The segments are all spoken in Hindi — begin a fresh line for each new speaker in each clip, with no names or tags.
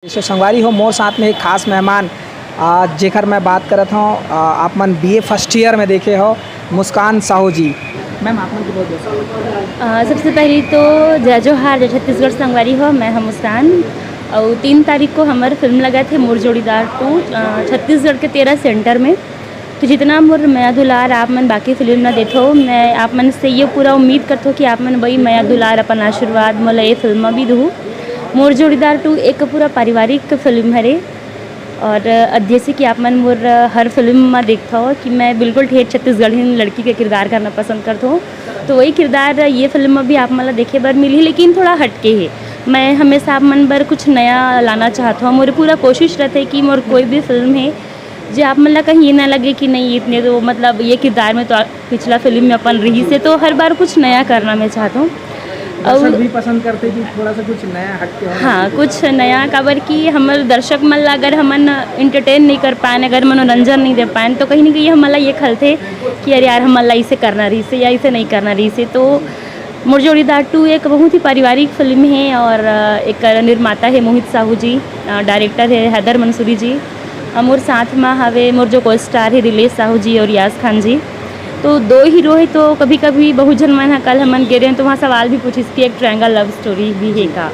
जैसे संगवारी हो मोर साथ में एक खास मेहमान जेकर मैं बात करत हूँ आप मन बीए फर्स्ट ईयर में देखे हो मुस्कान साहू जी। मैम आप मन की बहुत
सबसे पहले तो जय जोहार जय छत्तीसगढ़ संगवारी हो। मैं हम मुस्कान और 3 तारीख को हमारे फिल्म लगा थे मोर जोड़ीदार 2 छत्तीसगढ़ के 13 सेंटर में। तो जितना मोर मया दुलार आप मन बाकी फिल्म ना देखो, मैं आप मन से ये पूरा उम्मीद करता हूँ कि आप मन वही मया दुलार अपन आशीर्वाद मोला ये फिल्म भी दूँ। मोर जोड़ीदार 2 एक पूरा पारिवारिक फिल्म है और जैसे कि आप मन मोर हर फिल्म में देखता हो कि मैं बिल्कुल ठेठ छत्तीसगढ़ी लड़की के किरदार करना पसंद करता हूँ। तो वही किरदार ये फिल्म में भी आप मला देखे बर मिली, लेकिन थोड़ा हटके है। मैं हमेशा आप मन बर कुछ नया लाना चाहता हूँ। मोर पूरा कोशिश रहता है कि मोर कोई भी फिल्म है जो आप मतलब कहीं ये ना लगे कि नहीं इतने तो मतलब ये किरदार में तो पिछला फिल्म में अपन रही से, तो हर बार कुछ नया करना मैं चाहता हूँ।
दर्शक भी पसंद करते कि थोड़ा सा कुछ नया हटके हो।
हाँ, कुछ नया काबर कि हमारे दर्शक मन ला अगर हमन इंटरटेन नहीं कर पाए, अगर मनोरंजन नहीं दे पाए, तो कहीं ना कहीं हम ये खलते कि अरे यार हम इसे करना रही से या इसे नहीं करना रही से। तो मोर जोड़ीदार 2 एक बहुत ही पारिवारिक फिल्म है और एक निर्माता है मोहित साहू जी, डायरेक्टर है हैदर मंसूरी जी, मोर साथ में हवे मोर जो को स्टार है रिलेश साहू जी और यास खान जी। तो 2 हीरो है। तो कभी कभी बहुत जन मन है कल हमन गे रहे हैं तो वहाँ सवाल भी पूछिस कि एक ट्रायंगल लव स्टोरी भी है का।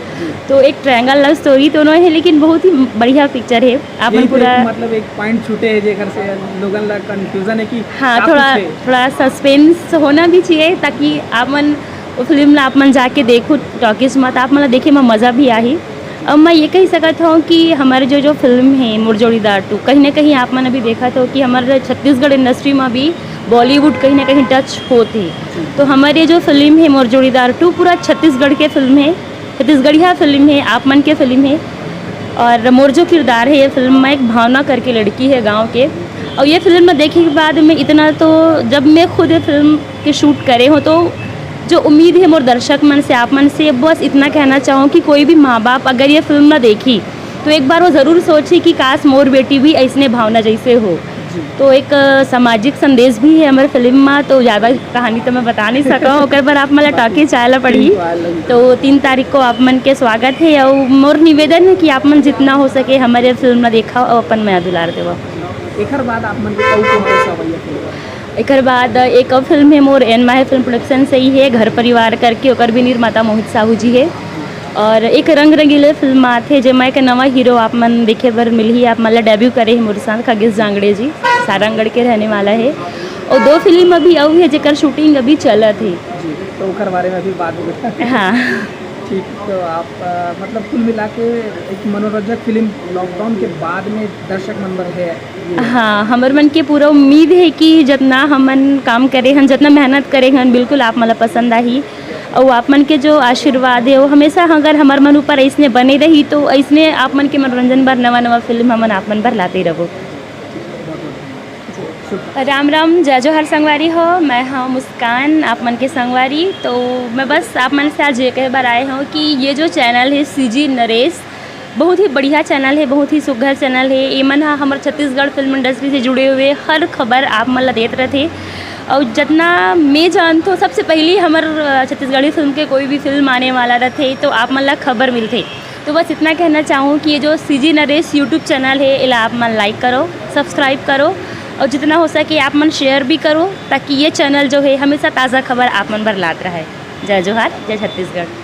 तो एक ट्रायंगल लव स्टोरी दोनों है, लेकिन बहुत ही बढ़िया पिक्चर है। आप पूरा
मतलब एक पॉइंट छूटे है जेकर से लोगन ला कंफ्यूजन है कि
हाँ, थोड़ा सस्पेंस होना भी चाहिए ताकि आप मन वो फिल्म ला आप मन जाके देखो टॉकीज मत, आप मतलब देखे में मज़ा भी आई। अब मैं ये कही सकता हूँ कि हमारे जो फिल्म है मोर जोड़ीदार 2 कहीं ना कहीं आप मैंने भी देखा था कि हमारे छत्तीसगढ़ इंडस्ट्री में भी बॉलीवुड कहीं ना कहीं टच होते। तो हमारे जो फिल्म है मोर जोड़ीदार 2 पूरा छत्तीसगढ़ के फिल्म है, छत्तीसगढ़िया फिल्म है, आप मन के फिल्म है। और मोर जो किरदार है ये फिल्म में एक भावना करके लड़की है गाँव के। और ये फिल्म में देखने के बाद में इतना तो जब मैं खुद ये फिल्म के शूट करे हूँ तो जो उम्मीद है मोर दर्शक मन से आप मन से बस इतना कहना चाहूँ कि कोई भी माँ बाप अगर ये फिल्म ना देखी तो एक बार वो ज़रूर सोचे कि काश मोर बेटी भी ऐसने भावना जैसे हो। तो एक सामाजिक संदेश भी है हमारे फिल्म में। तो ज़्यादा कहानी तो मैं बता नहीं सका हूँ, ओकर पर आप मला टॉकी चाहला पड़ी। तो 3 तारीख को आप मन के स्वागत है और मोर निवेदन है कि आप मन जितना हो सके हमारे फिल्म में देखा और अपन मया दुलार देवा।
एकर बाद आप मन के
एक बाद एक और फिल्म है मोर एन माहे फिल्म प्रोडक्शन से ही है घर परिवार करके, ओकर भी निर्माता मोहित साहू जी है। और एक रंग रंगीले फिल्म आते जेमा एक नवा हीरो आप मन देखे बर मिली। आप मतलब डेब्यू करे है मोर साथ खगेश जांगड़े जी, सारंगढ़ के रहने वाला है। और 2 फिल्म अभी अभी है जेकर शूटिंग अभी चलत है।
तो ओकर बारे में भी बात होगा।
हाँ
ठीक, तो आप मतलब कुल मिला के एक मनोरंजक फिल्म लॉकडाउन के बाद में दर्शक नंबर है।
हाँ, हमारे मन के पूरा उम्मीद है कि जितना हमन काम करे हन, जितना मेहनत करे हन, बिल्कुल आप मला पसंद आई। और आप मन के जो आशीर्वाद है वो हमेशा अगर हमारे मन ऊपर ऐसने बने रही तो ऐसने आप मन के मनोरंजन बर नवा फिल्म हमन आप मन बर लाते रहो। राम राम जय जोहार संगवारी हो। मैं हाँ मुस्कान आप मन के संगवारी। तो मैं बस आप मन से आज ये कह बार आए हूँ कि ये जो चैनल है सीजी नरेश बहुत ही बढ़िया चैनल है, बहुत ही सुघर चैनल है। ये मन हमारे छत्तीसगढ़ फिल्म इंडस्ट्री से जुड़े हुए हर खबर आप मन ला देते रहते। और जितना मैं जानता हूँ सबसे पहले हमारे छत्तीसगढ़ी फिल्म के कोई भी फिल्म आने वाला रहते तो आप मन ला खबर मिलते। तो बस इतना कहना चाहूँ कि ये जो सीजी नरेश यूट्यूब चैनल है इला आप मन लाइक करो, सब्सक्राइब करो और जितना हो सके आप मन शेयर भी करो ताकि ये चैनल जो है हमेशा ताज़ा खबर आप मन बर लाता रहे। जय जोहार जय छत्तीसगढ़।